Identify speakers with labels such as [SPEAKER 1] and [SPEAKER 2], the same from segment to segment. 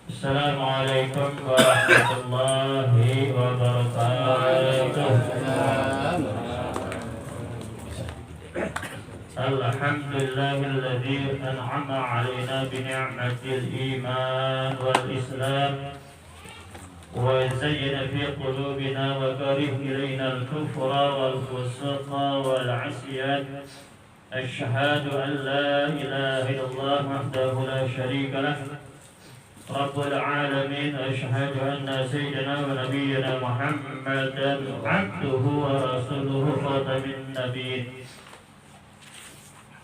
[SPEAKER 1] Assalamualaikum warahmatullahi wabarakatuh. Alhamdulillahilladzi an'ama 'alaina bi ni'matil iman wal islam wa zayyana fi qulubina wa karih ilaina al-kufra wal fusuqa wal 'isyan. Asyhadu an la ilaha illallah wahdahu la syarika lah Rabbul alamin. Asyhadu anna sayyidina wa nabiyyana Muhammadan abduhu wa rasuluhu khatamin nabiyyin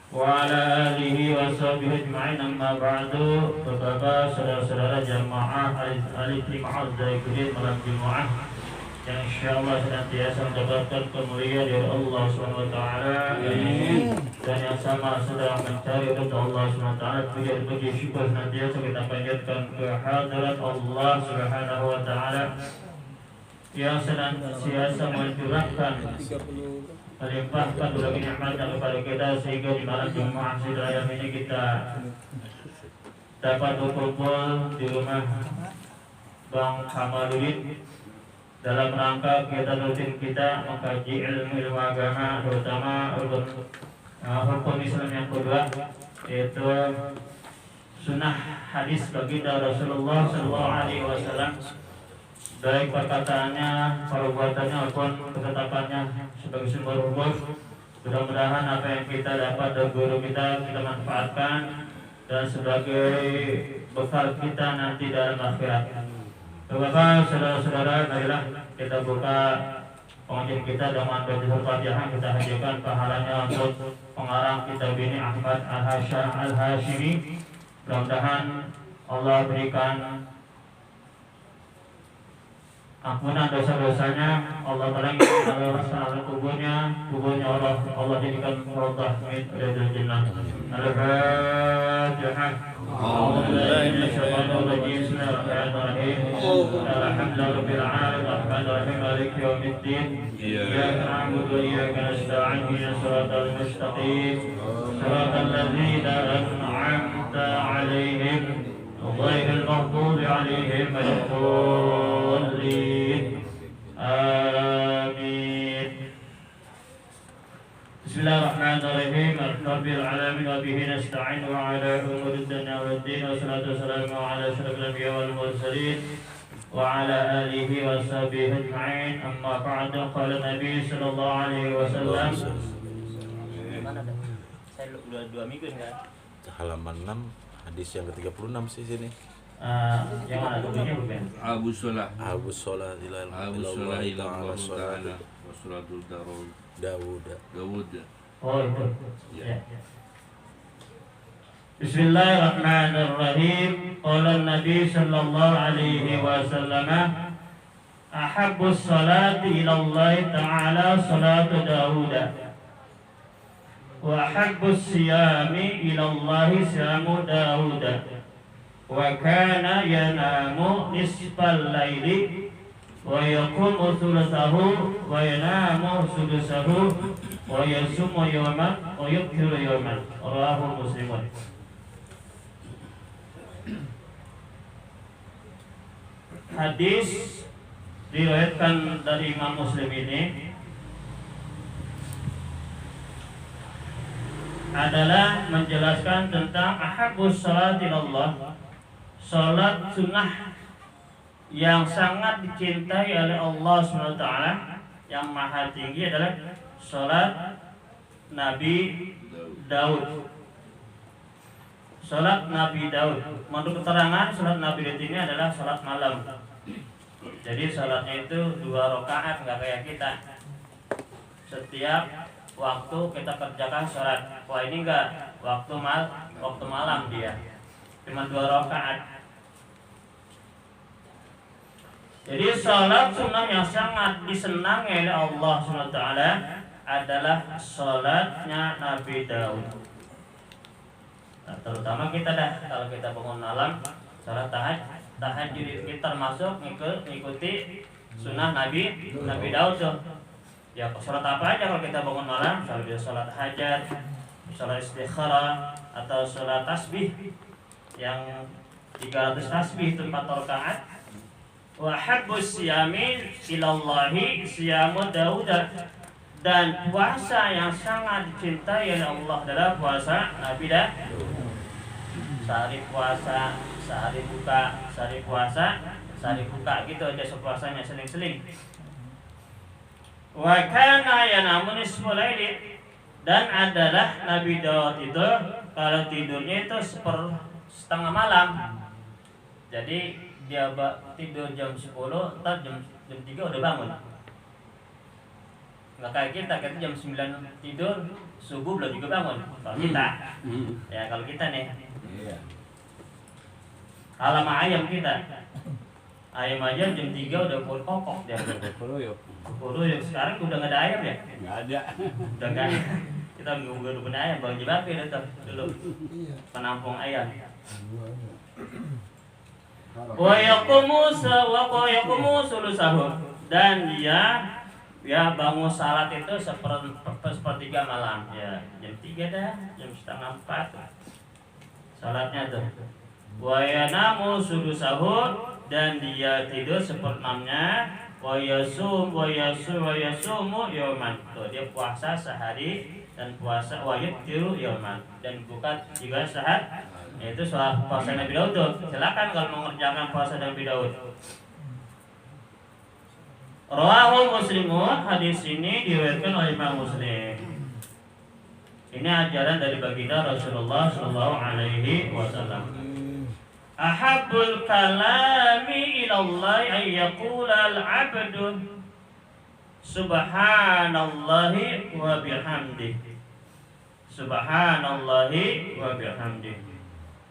[SPEAKER 1] wa ala alihi wa sahbihi ajma'in. Amma ba'du. Bapak-bapak, saudara-saudara jamaah al-Istiqamah Zaikudin malam Jumat yang insyaallah senantiasa mendapatkan kemuliaan dari Allah SWT, dan yang sama sedang mencari ridha Allah SWT. Puji syukur senantiasa kita panjatkan kehadirat Allah Subhanahu wa taala yang senantiasa mencurahkan, melimpahkan berbagai nikmatnya kepada kita, sehingga di malam Jumat sidayam ini kita dapat berkumpul di rumah Bang Kamaludin dalam rangka kegiatan rutin kita mengkaji ilmu agama, terutama hukum Islam yang kedua, yaitu sunnah hadis baginda Rasulullah SAW, baik perkataannya, perbuatannya maupun ketetapannya sebagai sumber hukum. Mudah-mudahan apa yang kita dapat dari guru kita manfaatkan dan sebagai bekal kita nanti dalam akhirat. Bapak, saudara-saudara, marilah kita buka pengajian kita dengan baca Fatihah. Kita hadirkan pahalanya untuk pengarang kitab ini Ahmad Al-Hashimi. Mudah-mudahan Allah berikan ampunan dosa-dosanya, Allah terangkan Allah kuburnya Allah jadikan rodah min riyadil jannah. Al-Fatihah. Alhamdulillahirabbil alamin arrahmanirrahim maliki yaumiddin iyyaka na'budu wa iyyaka nasta'in ihdinas siratal mustaqim siratal ladzina an'amta 'alaihim ghairil maghdubi 'alaihim waladdallin. Amin. Bismillahirrahmanirrahim. Rabbil alamin wa bihi nasta'in wa ala umuri dunya waddin. Wassalatu wassalamu ala asyrafil anbiya wal mursalin wa ala alihi wa sahbihi ajma'in. Amma ba'du. Qala Nabi sallallahu alaihi wasallam. Mana ada? Saya dua minggu enggak?
[SPEAKER 2] Halaman 6 hadis yang ke-36 sih sini.
[SPEAKER 1] Yang mana tulisannya bukan?
[SPEAKER 2] Abu Sholah ila
[SPEAKER 3] Allah Ta'ala wa suratul Dawud.
[SPEAKER 1] Oh itu. Ya. Bismillahirrahmanirrahim. Qala Nabi sallallahu alaihi wasallam, ahabbus salati ila Allah Ta'ala salatu Dawud, wa ahabbus siyami ila Allah siyamu Dawud, wa kana yanamu nisfal laili wa yaqumu thuluthahu wa yanamu sudusahu wa yasumu yawman wa yuftiru yawman. Rawahu Muslimun. Hadis diriwayatkan dari Imam Muslim ini adalah menjelaskan tentang ahabbus salati ilallah, salat sunnah yang sangat dicintai oleh Allah SWT yang maha tinggi adalah salat Nabi Daud. Salat Nabi Daud, menurut keterangan salat Nabi Daud ini adalah salat malam. Jadi salatnya itu 2 rakaat, nggak kayak kita setiap waktu kita kerjakan salat. Wah ini enggak, waktu malam dia cuma 2 rakaat. Jadi salat sunnah yang sangat disenangi oleh Allah SWT adalah salatnya Nabi Daud. Nah, terutama kita kalau kita bangun malam salat tahajud kita termasuk mengikuti sunnah Nabi Daud tuh. Ya salat apa aja kalau kita bangun malam, salat hajat, salat istikharah atau salat tasbih yang 300 tasbih itu 4 rakaat. Wa habbus siyami ilallahi siyamu Daud, dan puasa yang sangat dicintai oleh Allah adalah puasa Nabi Daud. Sehari puasa, sehari buka, sehari puasa, sehari buka gitu aja sepuasanya seling-seling. Wa kana yanamu nisfal laili, dan adalah Nabi Daud itu kalau tidurnya itu setengah malam. Jadi dia tidur jam 10, entar jam 3 udah bangun. Nggak kayak kita jam 9 tidur, subuh belum juga bangun. Kalau kita, ya kalau kita nih. Kalau sama ayam kita, ayam aja jam 3 udah kokok dia. Kuruyuk. Sekarang udah nggak ada ayam ya?
[SPEAKER 4] Nggak ada.
[SPEAKER 1] Udah nggak. Kita nunggu punya ayam, bang Jibapi itu dulu penampung ayam. Wa yaqumu sulusahu, dan dia bangun salat itu sepertiga malam ya, jam 3 dah, jam setengah 4 salatnya tuh. Wa yanamu sulusahu, dan dia tidur sepertiganya. Wa yasumu yawman, tuh dia puasa sehari dan puasa wa yuftiru yawman, dan buka juga sehari. Itu soal puasa Nabi Daud tuh. Silakan kalau mau mengerjakan puasa Nabi Daud. Rawahu Muslimun, hadis ini diriwayatkan oleh Imam Muslim. Ini ajaran dari baginda Rasulullah sallallahu alaihi wasallam. Ahabbul kalami ilallah ay yaqula al-'abdu subhanallahi wa bihamdihi. Subhanallahi wa bihamdihi.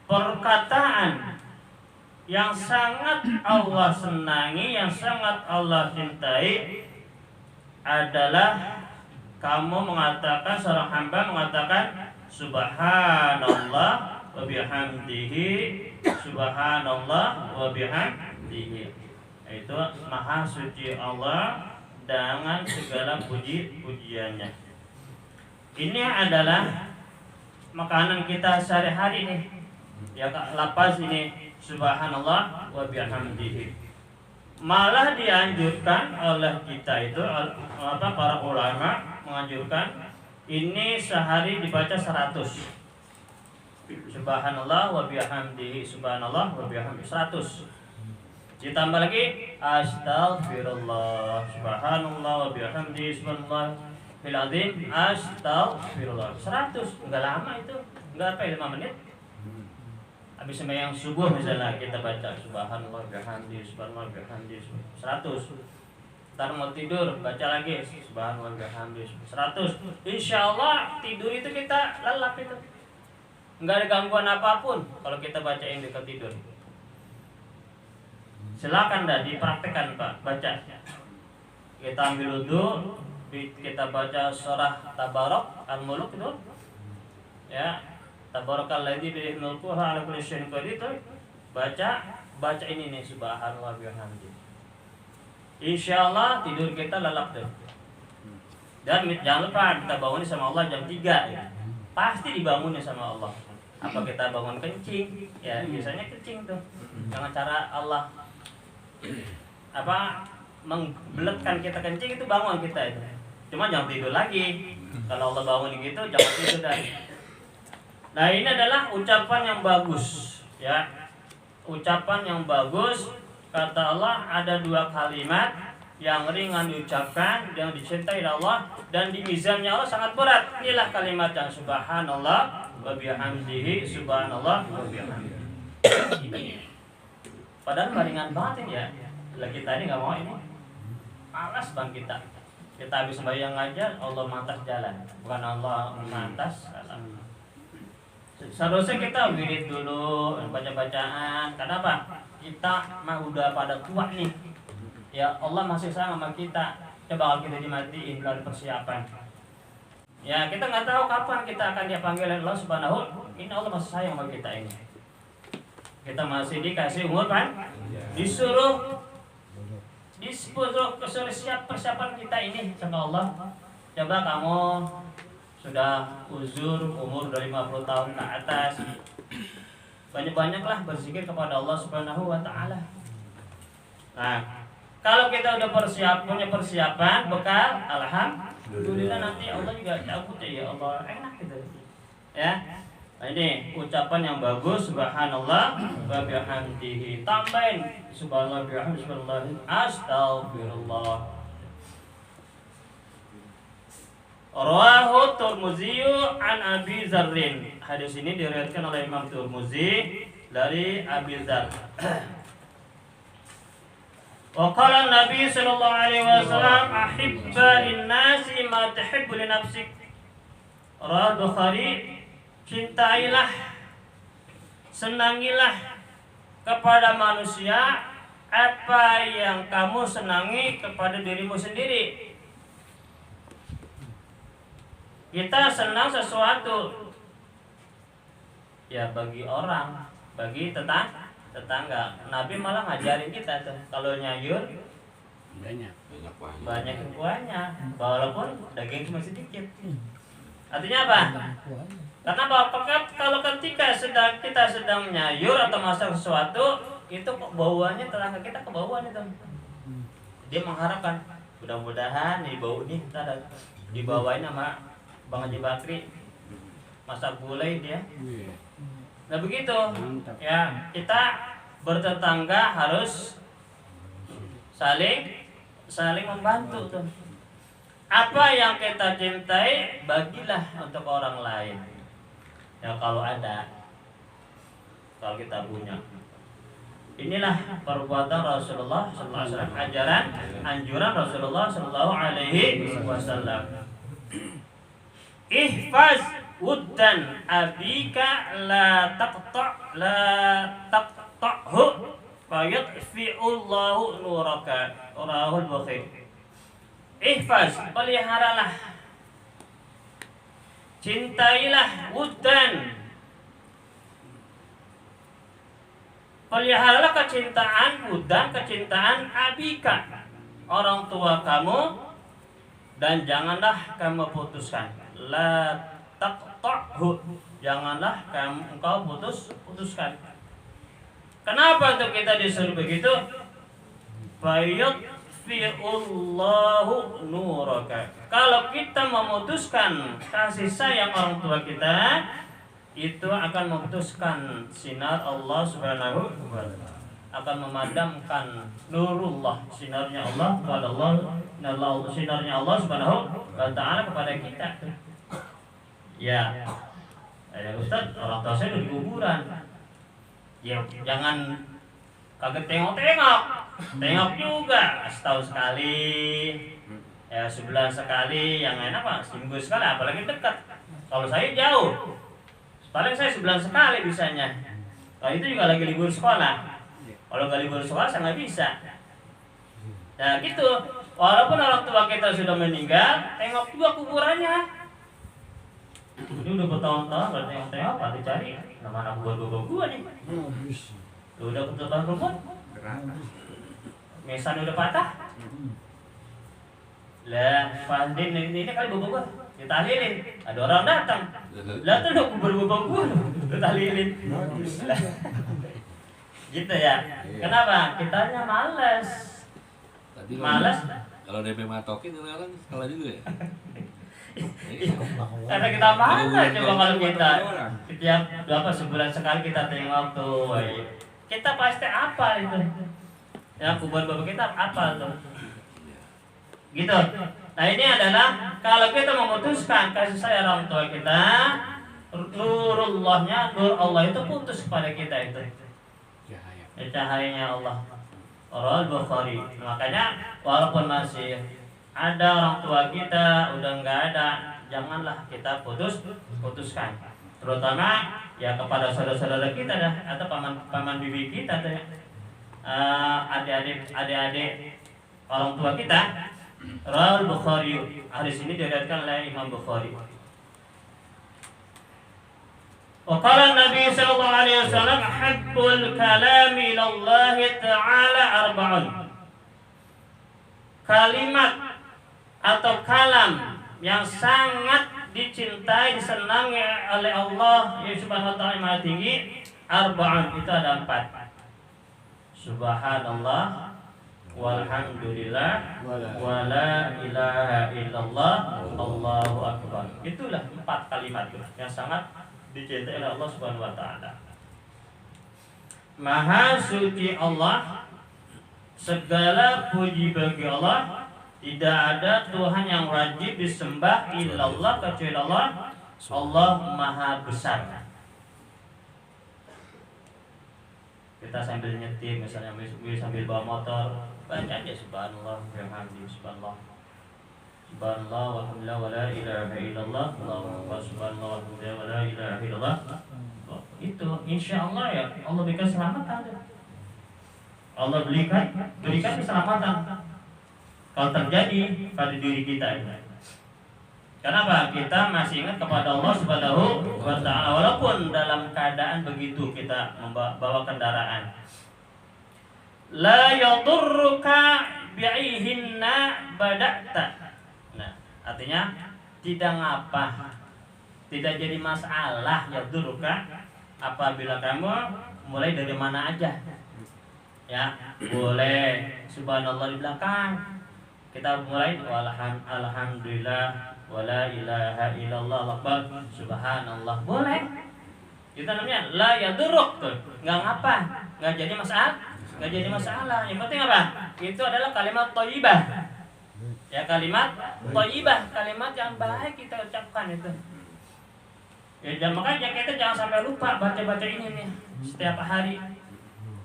[SPEAKER 1] Perkataan yang sangat Allah senangi, yang sangat Allah cintai adalah kamu mengatakan, seorang hamba mengatakan subhanallah wa bihamdihi, subhanallah wa bihamdihi. Itu maha suci Allah dengan segala puji-pujiannya. Ini adalah makanan kita sehari-hari nih. Ya lapas ini subhanallah wa bihamdihi. Malah dianjurkan oleh kita itu para ulama menganjurkan ini sehari dibaca 100. Subhanallah wa bihamdihi, subhanallah wa bihamdihi 100. Ditambah lagi astaghfirullah, subhanallah wa bihamdihi, subhanallah fil azim, astaghfirullah 100. Enggak lama itu, enggak sampai 5 menit. Habis sembahyang subuh misalnya kita baca subhanallah bihamdi, subhanallah bihamdi 100. Ntar mau tidur baca lagi subhanallah bihamdi 100. Insyaallah tidur itu kita lelap itu. Enggak ada gangguan apapun kalau kita bacain di tidur. Silakan dah dipraktekkan Pak, baca. Kita ambil wudu, kita baca surah Tabarak Al-Mulk itu. Ya. Tabarakalladzi biyadihi mulku wa ala kulli syai'in qadir. Baca ini nih subhanallah bihamdi. Insyaallah tidur kita lelap tuh. Dan jangan lupa kita bangun sama Allah jam 3 ya. Pasti dibangunnya sama Allah. Apa kita bangun kencing? Ya biasanya kencing tuh. Dengan cara Allah membeletkan kita kencing itu bangun kita itu. Cuma jangan tidur lagi. Kalau Allah bangun gitu jangan tidur dah. Nah ini adalah ucapan yang bagus ya. Ucapan yang bagus. Kata Allah ada 2 kalimat yang ringan diucapkan, yang dicintai Allah, dan di mizannya Allah sangat berat. Inilah kalimat yang subhanallah wa bihamdihi, subhanallah wa bihamdihi. Padahal ringan banget ini ya. Lah kita ini gak mau ini. Malas bang kita. Kita habis sembahyang aja Allah mantas jalan. Bukan Allah mantas jalan. Seharusnya kita wirid dulu, baca-bacaan. Kenapa? Kita mah udah pada tua nih. Ya Allah masih sayang sama kita. Coba kalau kita dimatiin kalau persiapan. Ya kita nggak tahu kapan kita akan dipanggil oleh Allah Subhanahu. Ini Allah masih sayang sama kita ini. Kita masih dikasih umur kan? Disuruh siap persiapan kita ini sama Allah. Coba kamu sudah uzur umur dari 50 tahun ke atas, banyak-banyaklah berzikir kepada Allah Subhanahu wa taala. Nah, kalau kita udah punya persiapan bekal, alhamdulillah nanti Allah juga cabut ya Allah, enak gitu. Ya. Nah, ini ucapan yang bagus, subhanallah wa bihamdihi. Tambahin subhanallah bihamdihi, subhanallah, astagfirullah. Rawahu Tirmidzi an Abi Dzarrin. Hadis ini diriwayatkan oleh Imam Tirmidzi dari Abi Dzar. Wa qala Nabi sallallahu alaihi wasallam ahibba lin-nasi ma tuhibbu li nafsik. Rawahu Bukhari. Cintailah, senangilah kepada manusia apa yang kamu senangi kepada dirimu sendiri. Kita senang sesuatu ya bagi orang, bagi tetangga. Nabi malah ngajarin kita tuh kalau nyayur banyak kuahnya, walaupun daging cuma sedikit. Artinya apa? Karena kalau ketika kita sedang nyayur atau masak sesuatu, itu bauannya terangkat kita kebauan itu. Dia mengharapkan mudah-mudahan nih bau ini kita dibawain sama Bang Haji Bakri masak gulai dia. Nah begitu ya, kita bertetangga harus saling membantu tuh. Apa yang kita cintai bagilah untuk orang lain. Ya kalau kita punya. Inilah perbuatan Rasulullah SAW, ajaran, anjuran Rasulullah SAW. Ihfaz wuddan abika la taqta'hu fayutfi'ullahu nuraka. Rawahul Bukhari. Ihfaz, peliharalah, cintailah wuddan, peliharalah kecintaan abika, orang tua kamu, dan janganlah kamu putuskan. La taqta'hu, janganlah engkau putuskan. Kenapa tuh kita disuruh begitu? Fayutfi'ullahu nuraka. Kalau kita memutuskan kasih sayang orang tua kita, itu akan memutuskan sinar Allah Subhanahu wa taala, akan memadamkan nurullah, sinarnya Allah kepada sinarnya Allah Subhanahu wa taala kepada kita. Ya Ustaz, orang tua saya udah di kuburan. Ya jangan kaget tengok juga, setahun sekali, ya sebulan sekali, yang enak Pak, seminggu sekali, apalagi dekat. Kalau saya jauh, paling saya sebulan sekali bisanya. Kalau itu juga lagi libur sekolah. Kalau nggak libur sekolah saya nggak bisa. Nah gitu, walaupun orang tua kita sudah meninggal, tengok juga kuburannya. Ini udah bertahun-tahun nggak tengok-tengok, apa dicari nama anak gua nih. Udah bertahun rumput, mesan udah patah. Lah, Fandin ini kali gua ditahlilin. Ada orang datang. Lah tuh udah kubur gua ditahlilin. Gitu ya. Kenapa? Kitanya malas. Malas.
[SPEAKER 3] Kalau DP matokin orang salah juga ya.
[SPEAKER 1] Karena kita malas coba kalau kita setiap sebulan sekali kita tengok tuh. Kita pasti apa itu? Ya kubur bapak kita apa tuh? Gitu. Nah ini adalah kalau kita memutuskan kasih sayang orang tua kita, nurullahnya, nur Allah itu putus kepada kita itu. Cahayanya Allah. Rawahul Bukhari. Makanya walaupun masih ada orang tua kita udah nggak ada, janganlah kita putuskan. Terutama ya kepada saudara-saudara kita dah, atau paman bibi kita tuh, adik-adik orang tua kita. Rawahul Bukhari. Hadis ini diriwayatkan oleh Imam Bukhari. Wa qala Nabi sallallahu alaihi wasallam habbul kalami ila Allah taala arba'un. Kalimat atau kalam yang sangat dicintai, disenangi oleh Allah Subhanahu wa taala yang Maha Tinggi, arba'un itu ada 4. Subhanallah, walhamdulillah, wala ilaha illallah, Allahu akbar. Itulah 4 kalimat yang sangat dicintai oleh Allah Subhanahu wa taala. Maha suci Allah, segala puji bagi Allah. Tidak ada Tuhan yang wajib disembah illallah kecuali Allah. Allah Maha Besar. Kita sambil nyetir misalnya sambil bawa motor, baca aja subhanallah bihamdihi subhanallah. Subhanallah walhamdulillah wala ilaha illallah, Allahu akbar, subhanallah walhamdulillah wala ilaha illallah. Itu insyaallah ya Allah berikan keselamatan. Allah berikan keselamatan kalau terjadi pada diri kita ini. Kenapa? Kita masih ingat kepada Allah Subhanahu wa taala walaupun dalam keadaan begitu kita membawa kendaraan. La yadurruka bi'ihinna bada'ta. Nah, artinya tidak ngapa, tidak jadi masalah yadurruka apabila kamu mulai dari mana aja. Ya, boleh subhanallah di belakang. Kita mulai alhamdulillah wala ilaha illallah akbar subhanallah, boleh. Itu namanya la yadurruk tuh, enggak ngapa, enggak jadi masalah, yang penting apa? Itu adalah kalimat thayyibah. Ya, kalimat thayyibah, kalimat yang baik kita ucapkan itu. Ya, makanya kita jangan sampai lupa baca ini nih setiap hari.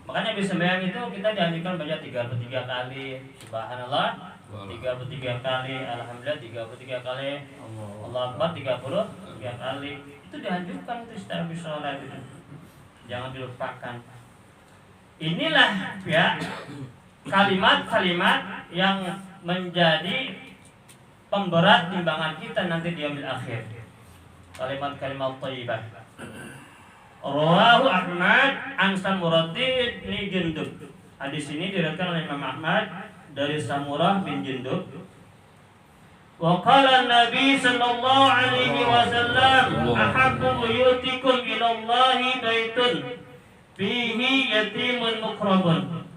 [SPEAKER 1] Makanya habis sembahyang itu kita dianjurkan baca 33 kali subhanallah, 33 kali alhamdulillah, 33 kali Allahu akbar, 33 kali. Itu dianjurkan itu secara sholat itu. Jangan dilupakan. Inilah ya kalimat-kalimat yang menjadi pemberat timbangan kita nanti di yaumil akhir. Kalimat-kalimat thayyibah. Rawahu Ahmad an Samurah bin Jundub. Hadis ini diriwayatkan oleh Imam Ahmad dari Samurah bin Jundub. Wa qala Nabi sallallahu alaihi wasallam, ahabbu buyutikum ila Allahi baitun fihi yatimun mukrabun.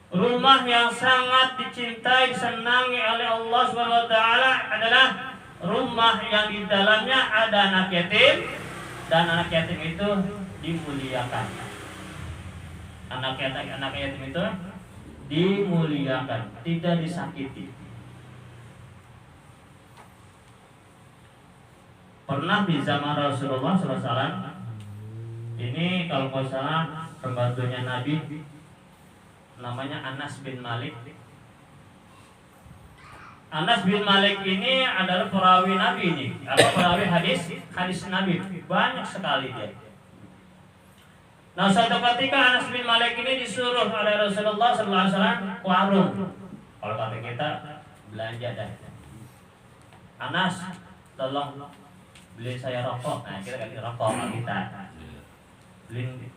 [SPEAKER 1] Rumah yang sangat dicintai, disenangi oleh Allah Subhanahu wa taala adalah rumah yang di dalamnya ada anak yatim, dan anak yatim itu dimuliakan. Anak yatim itu dimuliakan, tidak disakiti. Pernah di zaman Rasulullah SAW, ini kalau nggak salah pembantunya Nabi, namanya Anas bin Malik. Anas bin Malik ini adalah perawi Nabi ini, perawi hadis Nabi, banyak sekali dia. Nah, suatu ketika Anas bin Malik ini disuruh oleh Rasulullah SAW ke warung. Kalau kata kita belanja dah. Anas, tolong beli saya rokok. Nah, kita kasih rokok sama kita. Beli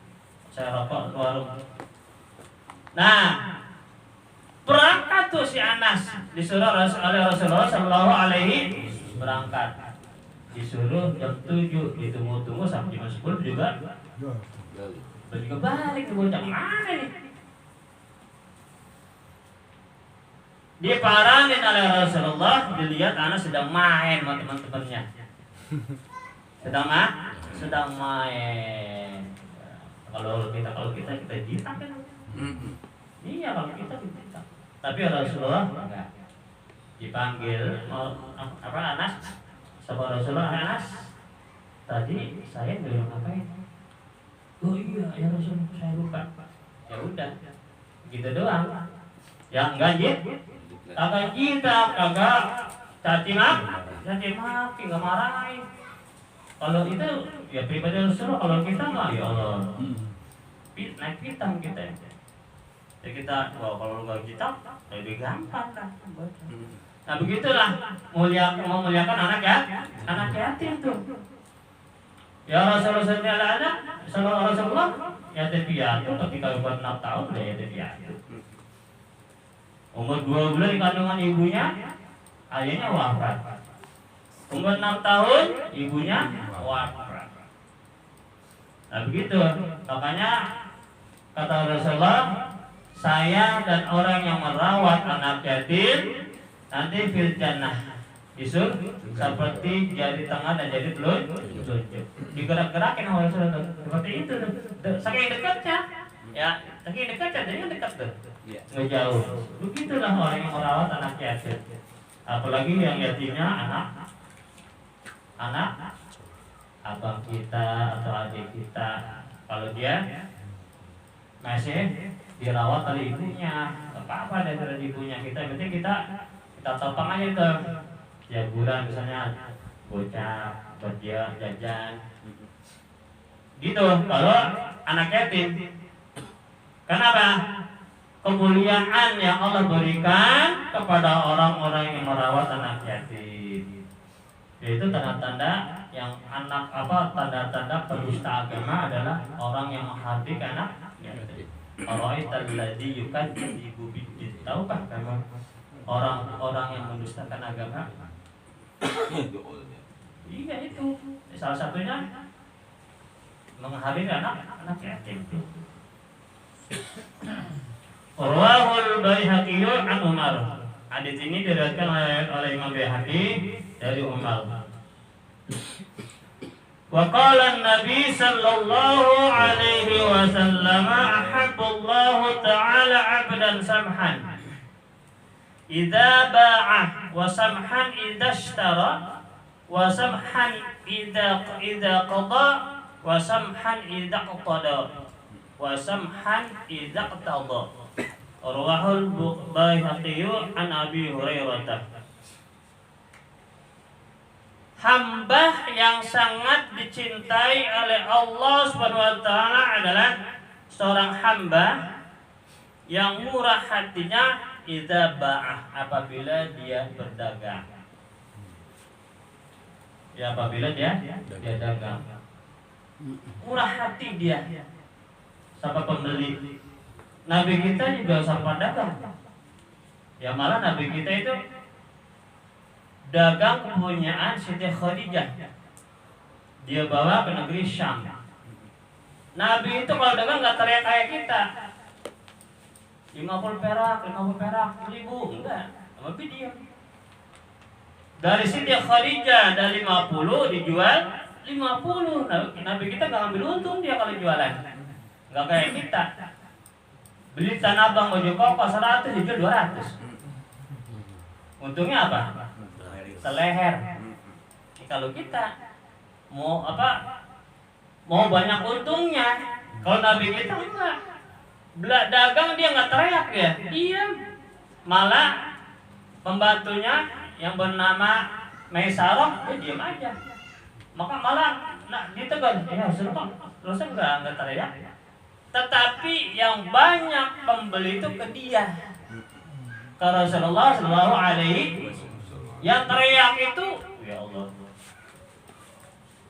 [SPEAKER 1] saya rokok ke warung. Nah, berangkat tuh si Anas, disuruh oleh Rasulullah Sallallahu Alaihi berangkat. Disuruh jam 7, ditunggu-tunggu sampai jam 10 juga. Juga balik ke bocah mana nih? Diparangin oleh Rasulullah, dilihat Anas sedang main sama teman-temannya. Sedang main. Kalau kita jitak kan? Iya, kalau kita. Tapi Rasulullah enggak. Dipanggil Anas sama Rasulullah, Anas, tadi saya bilang ngapain? Oh iya, ya Rasulullah, saya lupa. Ya udah, gitu doang. Ya enggak kagak kita, kagak caci maki, enggak marahin. Kalau itu ya pribadi Rasulullah, kalau kita mah ya Allah. Naik pitam kita. Ya kita, kalau enggak kita lebih gampang lah. Nah begitulah memuliakan anak yatim tuh. Ya Rasulullah yatim piatu ketika umur 6 tahun udah yatim piatu. Umur 2 bulan di kandungan ibunya, ayahnya wafat. Umur 6 tahun ibunya wafat. Nah begitu, makanya kata Rasulullah, saya dan orang yang merawat anak yatim nanti fil jannah Yusuf seperti jari tengah dan jari telunjuk digerak-gerakin oleh Rasulullah seperti itu tuh. Saking dekatnya ya, saking dekatnya jadinya dekat tuh, nggak jauh. Begitulah orang yang merawat anak yatim, apalagi yang yatimnya anak abang kita atau adik kita. Kalau dia masih dirawat oleh ibunya, apa-apa dari ibunya kita, berarti kita topang aja tuh jaguran misalnya, bocah buat dia jajan gitu. Kalau anak yatim, kenapa? Kemuliaan yang Allah berikan kepada orang-orang yang merawat anak yatim, yaitu tanda-tanda yang anak tanda-tanda penista agama adalah orang yang menghardik anak yatim. Ara'aitalladzi yukadzibu biddin. Tahukah kamu orang-orang yang mendustakan agama? Iya itu. Salah satunya menghardik anak yatim. Rawahul Baihaqi an Umar. Hadis ini diriwayatkan oleh Imam Baihaqi dari Umar. Wa qala an-nabi sallallahu alaihi wasallam ahabballahu ta'ala 'abdan samhan idza ba'a wa samhan idza ishtara wa samhan idza qada wa samhan idza qada wa samhan idza qada. Rawahul Baihaqi an Abi Hurairah. Hamba yang sangat dicintai oleh Allah Subhanahu wa taala adalah seorang hamba yang murah hatinya idza ba'ah, apabila dia berdagang. Ya, apabila dia dagang. Murah hati dia sama pembeli. Nabi kita juga sama dagang. Ya malah Nabi kita itu dagang kepunyaan Siti Khadijah. Dia bawa ke negeri Syam. Nabi itu kalau dagang nggak teriak kayak kita. 50 perak, 1000, enggak. Tapi dia dari Siti Khadijah dari 50 dijual 50. Nabi kita nggak ambil untung dia kalau jualan. Nggak kayak kita. Beli tanah abang baju koko 100 dijual 200. Untungnya apa? Seleher. Kalau kita mau banyak untungnya. Kalau Nabi kita enggak. Belak dagang dia nggak teriak ya. Diam. Malah pembantunya yang bernama Maisarah dia diam aja. Maka malah ditegur. Ya Rasulullah enggak teriak. Tetapi yang banyak pembeli itu ke dia. Karena Rasulullah Shallallahu Alaihi yang teriak itu, ya Allah,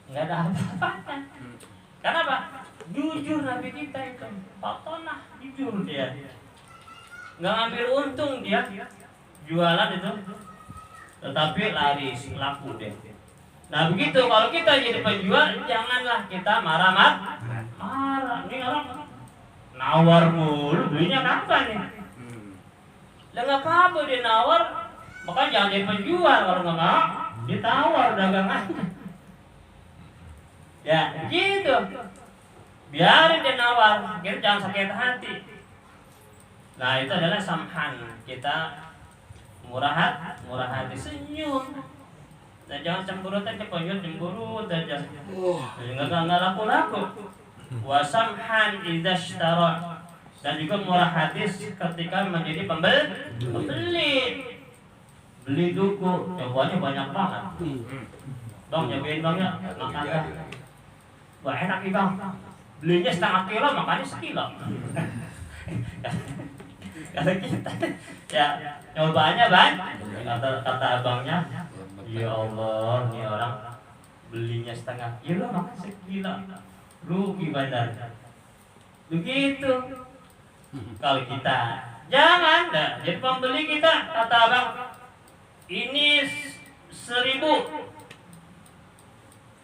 [SPEAKER 1] nggak ada apa-apanya. Kenapa? Jujur Nabi kita itu, patonah, jujur dia, nggak ngambil untung dia jualan itu, tetapi laris, laku deh. Nah begitu, kalau kita jadi penjual, janganlah kita marah. Ini orang nawar mulu, belinya kapan nih? Lah nggak apa-apa dia nawar. Maka jangan jadi penjual, kalau nggak mau ditawar dagangannya. Ya gitu. Biarin dia nawar, kita jangan sakit hati. Nah itu adalah samhan, kita murah hati, senyum. Dan jangan cemburu aja, penjual cemburu aja. Nggak laku. Wasamhan idza ishtara, dan juga murah hati ketika menjadi pembeli. Beli duku, cobaannya banyak banget. Bang, nyobain bang ya, makan dah. Wah enak nih bang. Belinya setengah kilo, makannya sekilo. Kalau kita, ya nyobaannya kata abangnya, ya Allah, ini orang belinya setengah kilo, makan sekilo. Rugi bandar. Begitu. Kalau kita jangan, jadi pembeli kita kata abang, ini 1000.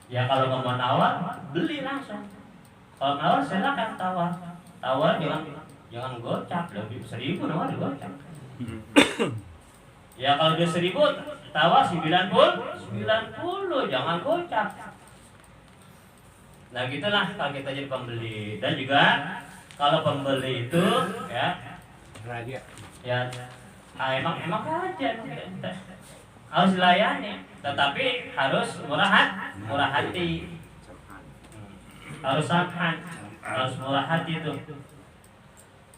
[SPEAKER 1] Ya kalau nggak mau nawar, beli langsung. Kalau nawar silakan tawar. Tawar jangan gocap, lebih 1.000 nawar gocap. Ya kalau dia 1.000 tawar 90, jangan gocap. Nah gitulah kalau kita jadi pembeli. Dan juga kalau pembeli itu ya
[SPEAKER 3] Raja.
[SPEAKER 1] ya emang raja harus dilayani, tetapi harus murah hati, harus samhan, harus murah hati itu.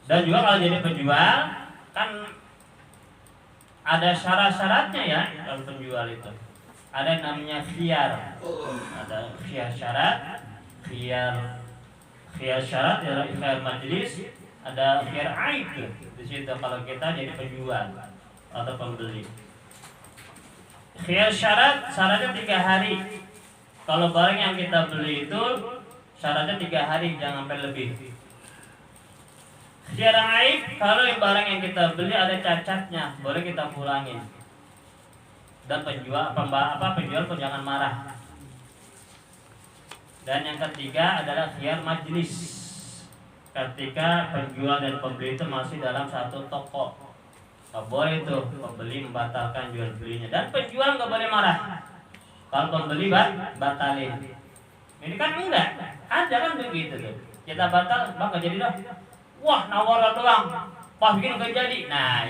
[SPEAKER 1] Dan juga kalau jadi penjual kan ada syarat-syaratnya ya. Kalau penjual itu ada yang namanya khiyar, ada khiyar syarat, khiyar syarat ya, khiyar majelis, ada khiyar aib di situ kalau kita jadi penjual atau pembeli. Khiyar syaratnya 3 hari. Kalau barang yang kita beli itu syaratnya 3 hari, jangan sampai lebih. Khiyar aib, kalau barang yang kita beli ada cacatnya, boleh kita kurangin. Dan penjual pun jangan marah. Dan yang ketiga adalah khiyar majlis. Ketika penjual dan pembeli itu masih dalam satu toko, nggak boleh tuh pembeli membatalkan jual belinya, dan penjual nggak boleh marah kalau pembeli batalin. Ini kan enggak ada kan begitu tuh, kita batal bakal jadi dah, wah nawar doang pas bikin nggak jadi. Nah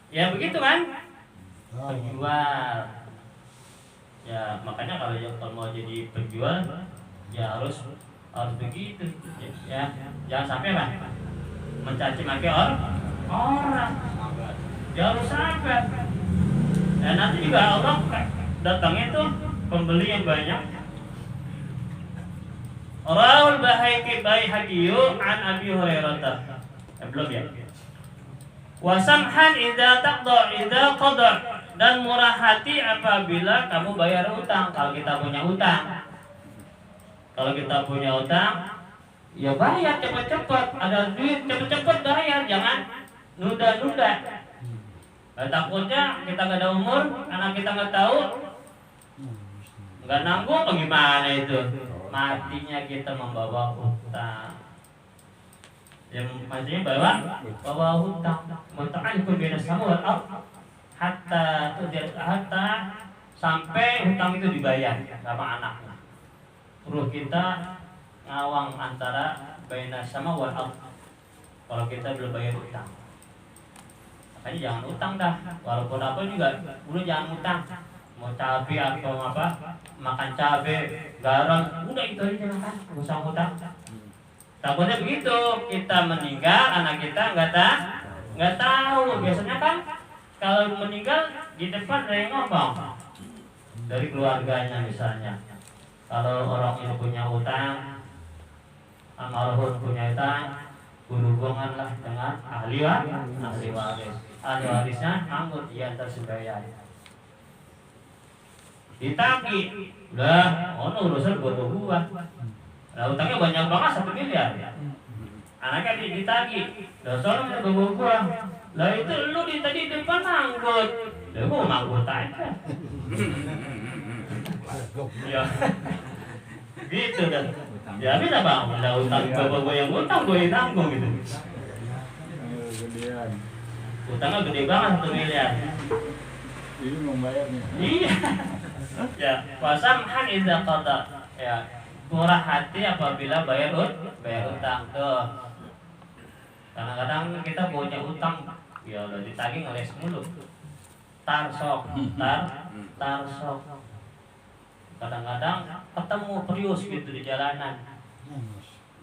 [SPEAKER 1] ya begitu kan penjual ya. Makanya kalau mau jadi penjual ya harus begitu ya, jangan sampai mencaci maki orang ya, harus sabar. Dan nanti juga Allah datangnya tuh pembeli yang banyak. Rawal Baihaqi an Abi Hurairah. Belum ya. Wasamhan idza qada, dan murah hati apabila kamu bayar utang. Kalau kita punya utang, ya bayar cepat-cepat. Ada duit cepat-cepat bayar, jangan nunda-nunda. Takutnya kita nggak ada umur, anak kita nggak tahu, nggak nanggung, bagaimana itu? Matinya kita membawa utang. Yang maksudnya bawa hutang. Muta'alliqun bina sama wal ard hatta sampai hutang itu dibayar sama anaknya. Ruh kita ngawang antara baina sama wal ard kalau kita belum bayar hutang. Makanya jangan utang dah. Walaupun apa juga, dulu jangan utang. Mau cabai atau makan cabai, garam, udah itu aja makan, nggak usah utang. Takutnya begitu, kita meninggal, anak kita nggak tahu. Biasanya kan kalau meninggal di depan ada yang ngomong dari keluarganya misalnya. Kalau orang ini punya utang, almarhum punya utang, berhubunganlah dengan ahli waris. Ahli warisnya anggut dia antar sembayar. Ditagih, udah, urusan bodoh gua. Nah utangnya banyak banget 1 miliar. Anaknya ditagih, udah soalnya bawa gua. Lah itu lu tadi depan anggut, lah gua nganggut aja. Ya, gitu dah. Ya bisa bang, udah utang bapak gua yang utang gua yang tanggung gitu. Utangnya gede banget 1 miliar.
[SPEAKER 4] Ini mau bayarnya.
[SPEAKER 1] Iya. Ya, wasamhan idza qada. Ya, murah hati apabila bayar utang tuh. Kadang-kadang kita punya utang, ya udah ditagih ngeles mulu. Tarsok. Kadang-kadang ketemu Prius gitu di jalanan.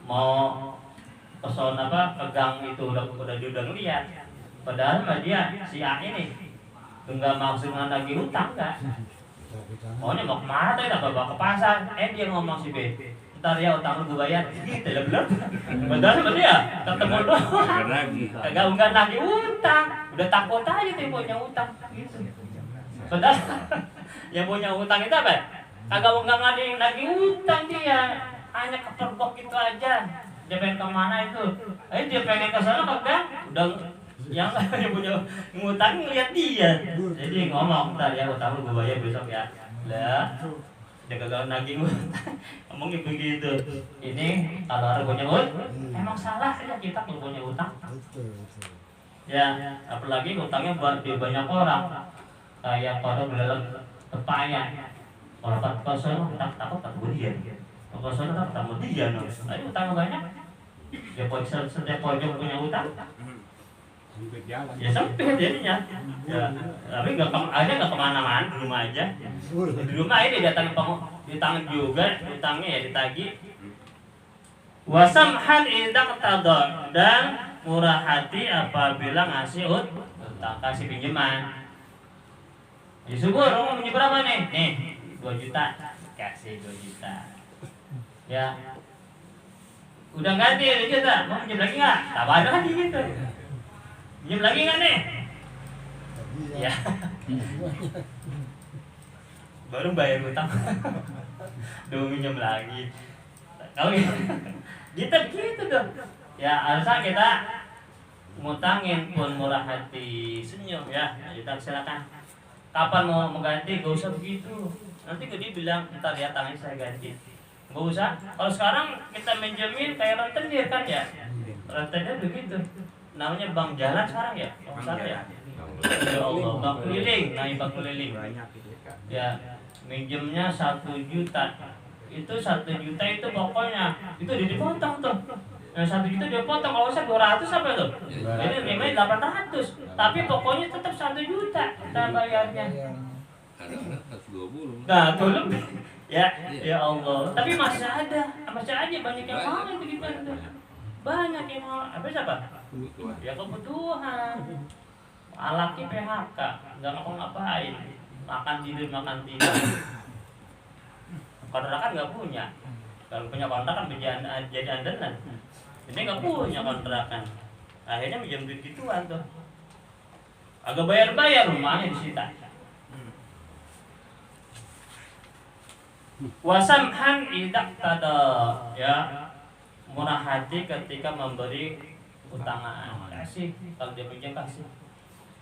[SPEAKER 1] Mau peson ke gang itu udah ngeliat. Padahal mah dia si A ini enggak maksud nagih utang enggak. Pokoknya mau kemana tuh, bawa ke pasar. Dia ngomong si B, ntar ya utang lu gue bayar. Gitu lah bener. Padahal sama dia ketemu doang. Enggak nagih utang. Udah takut aja tuh yang punya utang. Gitu. Padahal yang punya utang itu apa? Kagak nagih utang dia. Hanya kepergok gitu aja. Dia pengen kemana itu? Dia pengen ke sana kagak. Udah yang punya ngutang ngeliat dia. Jadi ngomong, ntar ya utang lu gue bayar besok ya. Lah jaga gaun nagih ngomongnya begitu. Ini kalau orang punya utang, emang salah ya kita kalau punya utang. Ya, apalagi utangnya buat di banyak orang. Kayak pada dalam tepaya. Kalau tak kosong takut kemudian. Kosong tak kemudian. Ayo utang banyak. Ya setiap pojok punya utang. Ya sempit jadinya. Ya, tapi nggak kemana-mana di rumah aja. Di rumah ini ditanggung juga utangnya ya ditagih. Wasamhan idak tador dan murah hati apabila ngasih utang, kasih pinjaman. Ya subur, mau pinjam berapa nih? Nih 2 juta, kasih 2 juta. Ya, udah ganti 2 juta, mau pinjam lagi nggak? Tak ada lagi gitu. Pinjam lagi nggak nih? Ya. Baru bayar utang. Duh pinjam lagi. Kalau gitu tuh. Ya harusnya kita ngutangin pun murah hati, senyum ya. Kita silakan. Kapan mau mengganti? Gak usah begitu. Nanti dia bilang ntar ya tangan saya ganti. Gak usah. Kalau sekarang kita minjemin kayak rentenir kan ya. Rentenir begitu. Namanya bank jalan sekarang ya. Bank sana ya. Ya Allah, bank keliling, naik bank keliling. Ya, minjemnya 1 juta. Itu 1 juta itu pokoknya itu dipotong tuh. Nah 1 juta dia potong, kalau saya 200 apa tuh? Jadi memangnya 800. Tapi pokoknya tetap 1 juta kita bayarnya.
[SPEAKER 3] Kadang-kadang 120.
[SPEAKER 1] Nah, tuh lebih. Ya Allah. Tapi masih aja banyak yang mau itu gimana tuh? Banyak yang mau. Apa siapa? Ya kebutuhan. Alaki PHK, nggak ngapa-ngapain, makan tidur. Kontrakan nggak punya. Kalau punya kontrakan jadi andalan. Ini nggak punya kontrakan. Akhirnya minjem duit gituan tuh. Agak bayar rumahnya disita. Wasamhan idak tada ya, murah hati ketika memberi utangan. Kasih, kalau dia pinjam kasih.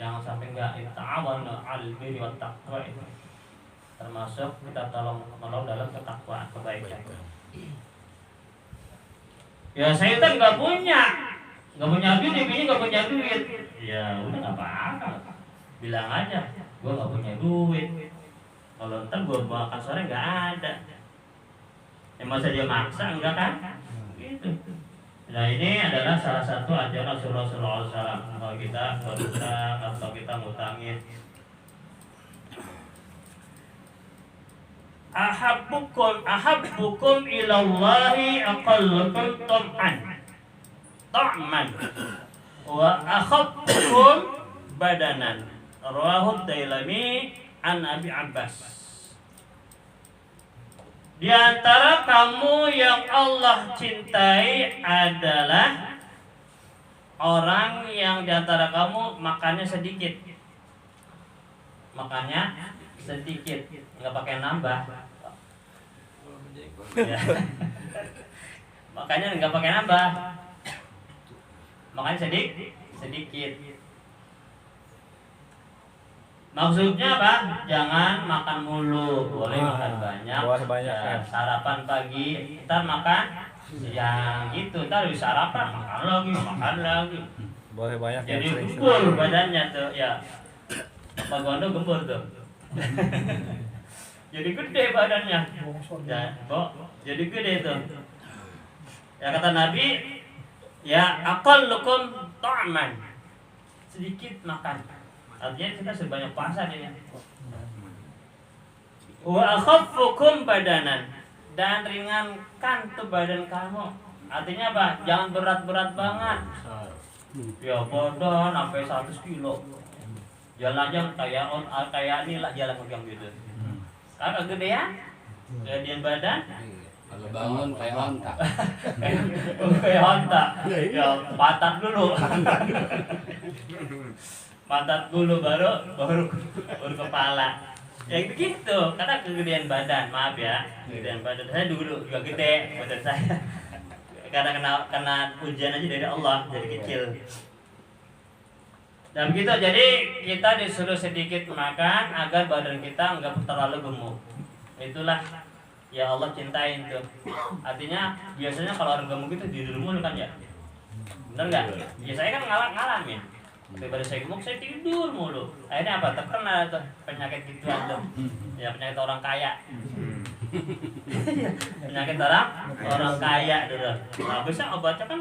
[SPEAKER 1] Jangan sampai enggak ta'awanu 'alal birri wat taqwa. Termasuk kita tolong menolong dalam ketakwaan, kebaikan. Ya saya kan nggak punya duit, ini nggak punya duit. Ya udah nggak apa-apa, bilang aja, gua nggak punya duit. Kalau ntar gua makan sore nggak ada, ya masa dia maksa enggak kan? Gitu. Nah ini adalah salah satu ajaran Rasulullah SAW. Kalau kita berutang atau kita ngutangin, ahabbukum ilallahi aqallukum ta'man wa akhaffukum badanan. Rawahu Dailami an Abi Abbas. Di antara kamu yang Allah cintai adalah orang yang di antara kamu makannya sedikit, nggak pakai nambah. Ya. Makanya nggak pakai nambah, makannya sedikit. Maksudnya apa? Jangan makan mulu, boleh makan banyak. Ya, sarapan pagi, ntar makan siang gitu, ntar habis sarapan makan lagi.
[SPEAKER 5] Boleh banyak.
[SPEAKER 1] Jadi gembur badannya tuh, ya. Pak Gondo gembur tuh. Jadi gede badannya. Ya, jadi gede tuh. Ya kata Nabi, ya aqallukum ta'man. Sedikit makan. Artinya kita sebanyak puasa nih ya. Wa akhaffukum badanan, dan ringankan tuh badan kamu. Artinya apa? Jangan berat-berat banget. Ya badan sampai 100 kilo. Jalan aja kayak ini lah jalan pegang gitu. Kalau kegedean, kegedean badan.
[SPEAKER 3] Kalau bangun kayak onta.
[SPEAKER 1] Kayak onta. Ya pantat dulu. Pantat dulu baru kepala. Ya begitu, karena kegedean badan, maaf ya, kegedean badan saya dulu juga gede badan saya. Karena kena ujian aja dari Allah jadi kecil. Dan begitu, jadi kita disuruh sedikit makan agar badan kita enggak terlalu gemuk. Itulah
[SPEAKER 5] ya Allah cintain tuh. Artinya biasanya kalau orang gemuk itu tidur mulu kan ya, bener nggak? Ya saya kan ngalamin. Daripada saya gemuk saya tidur mulu. Akhirnya apa? Terkena tuh penyakit gituan tuh. Ya penyakit orang kaya. Penyakit orang kaya dulu. Nah, bisa obatnya kan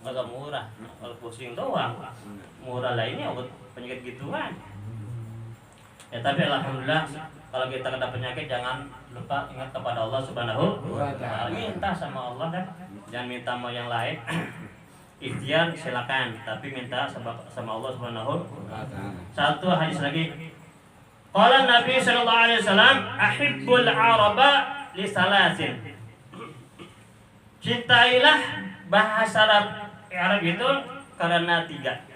[SPEAKER 5] nggak murah. Kalau pusing doang, murah lah ini obat penyakit gituan. Ya tapi alhamdulillah kalau kita kena penyakit jangan lupa ingat kepada Allah Subhanahu wa taala. Minta sama Allah dan jangan minta sama yang lain. Ikhtiar silakan, tapi minta sama Allah Subhanahu wa taala. Satu hadis lagi. Qala Nabi sallallahu alaihi wasallam, "Ahibbul Araba li salasin." Cintailah bahasa Arab itu karena 3.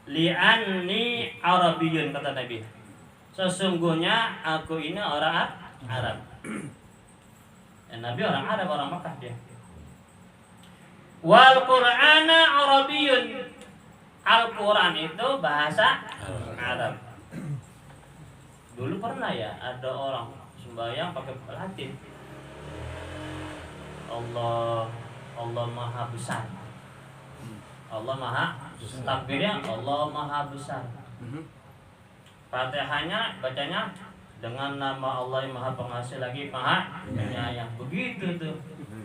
[SPEAKER 5] Li'anni Arabiyyun, kata Nabi. Sesungguhnya aku ini orang Arab. Ya, Nabi orang Arab, orang Makkah dia. Wal Qur'ana Arabiyyun. Al-Quran itu bahasa Arab. Dulu pernah ya ada orang sembahyang pakai Latin. Allah Maha Besar. Allah Maha takbirnya Allah Maha Besar. Fatihahnya bacanya dengan nama Allah yang Maha Pengasih lagi Maha Penyayang. Begitu tuh.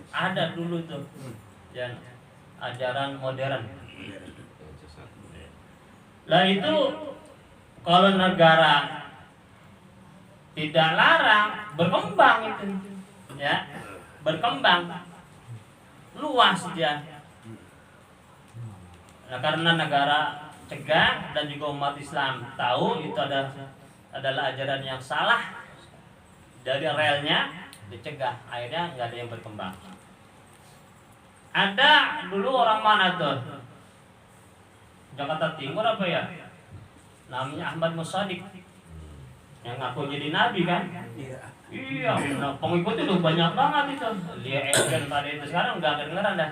[SPEAKER 5] Ada dulu tuh. Dan ajaran modern. Lah itu kalau negara tidak larang berkembang itu. Ya. Berkembang. Luas dia. Nah, karena negara cegah dan juga umat Islam tahu itu adalah ajaran yang salah dari relnya, dicegah, akhirnya nggak ada yang berkembang. Ada dulu orang mana tuh? Jakarta Timur apa ya? Namanya Ahmad Musadik yang ngaku jadi nabi kan? Iya, nah, pengikutnya tuh banyak banget itu. Lia Eden tadi itu sekarang udah kedengeran dah.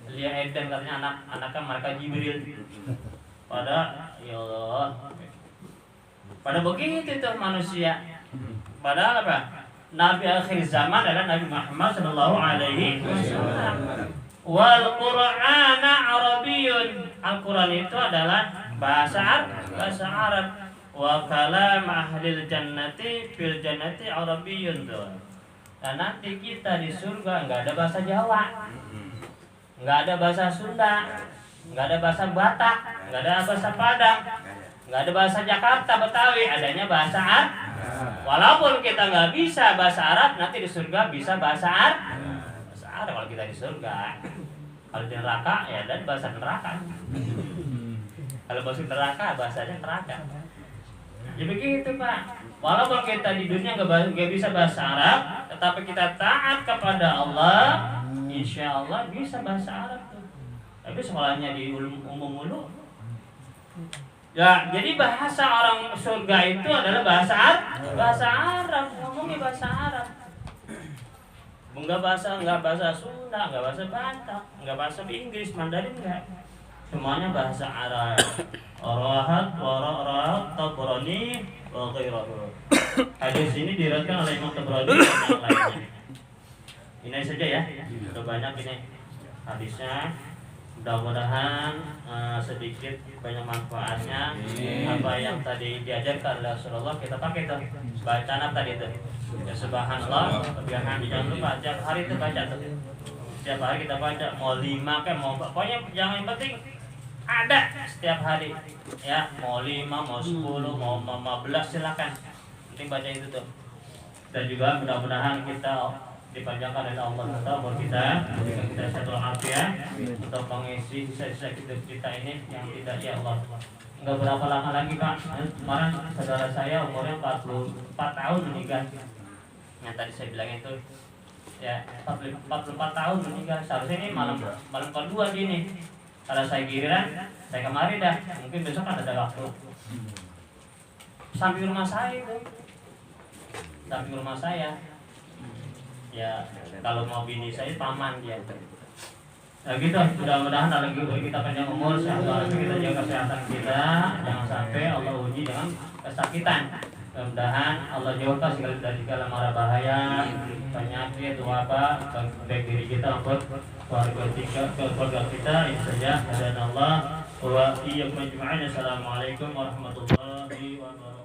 [SPEAKER 5] Lia Eden katanya anaknya Malaikat Jibril. Pada ya Allah. Pada begitu tuh manusia. Padahal apa? Nabi akhir zaman adalah Nabi Muhammad sallallahu alaihi wasallam. Wal Qur'ana Arabiyyun. Al-Qur'an itu adalah bahasa Arab. Wa kalam ahlil jannati fil jannati Arabiyyun tuh. Dan nanti kita di surga enggak ada bahasa Jawa. Enggak ada bahasa Sunda, enggak ada bahasa Batak, enggak ada bahasa Padang, enggak ada bahasa Jakarta, Betawi, adanya bahasa Arab. Walaupun kita enggak bisa bahasa Arab, nanti di surga bisa bahasa Arab. Bahasa Arab kalau kita di surga. Kalau di neraka ya dan bahasa neraka. Kalau bahasa neraka bahasanya neraka. Ya begitu Pak. Walaupun kita di dunia enggak bisa bahasa Arab, tetapi kita taat kepada Allah, insya Allah bisa bahasa Arab tuh. Tapi sekolahnya di umum mulu. Ya, jadi bahasa orang surga itu adalah bahasa Arab. Bahasa Arab, ngomongnya bahasa Arab. Enggak bahasa Sunda, enggak bahasa Batak, enggak bahasa Inggris, Mandarin enggak. Semuanya bahasa Arab. Arahat, warahat, Tabrani, wa ghairahu. Hadis ini diriwayatkan oleh Imam Tabrani dan yang lainnya. Ini saja ya, sudah banyak ini hadisnya. Mudah-mudahan sedikit banyak manfaatnya. Apa yang tadi diajarkan oleh Rasulullah kita pakai tuh. Bacaan tadi tuh. Ya subhanallah, biarkan jangan lupa tiap hari itu baca tuh. Setiap hari kita baca, mau 5 kan mau pokoknya yang penting ada setiap hari. Ya, mau 5, mau 10, mau 15 silakan. Penting baca itu tuh. Dan juga mudah-mudahan kita dipanjangkan oleh Allah umur kita satu afiat untuk mengisi sisa-sisa hidup kita ini yang tidak ya Allah. Enggak berapa lama lagi Pak. Kemarin saudara saya umurnya 44 tahun meninggal. Yang tadi saya bilang itu ya 44 tahun meninggal. Seharusnya ini malam kedua gini. Kalau saya giliran, saya kemarin dah. Mungkin besok ada waktu. Samping rumah saya itu. Samping rumah saya. Ya, kalau mau bini saya paman dia. Nah gitu, mudah-mudahan lagi kita panjang umur, sehat walafiat, kita jaga kesehatan kita, jangan sampai Allah uji dengan kesakitan. Mudah-mudahan Allah jauhkan dari segala mara bahaya, penyakit, wabah, baik diri kita maupun keluarga kita. Ini saja. Dan Allah wa iyyakum ajma'in. Assalamualaikum warahmatullahi wabarakatuh.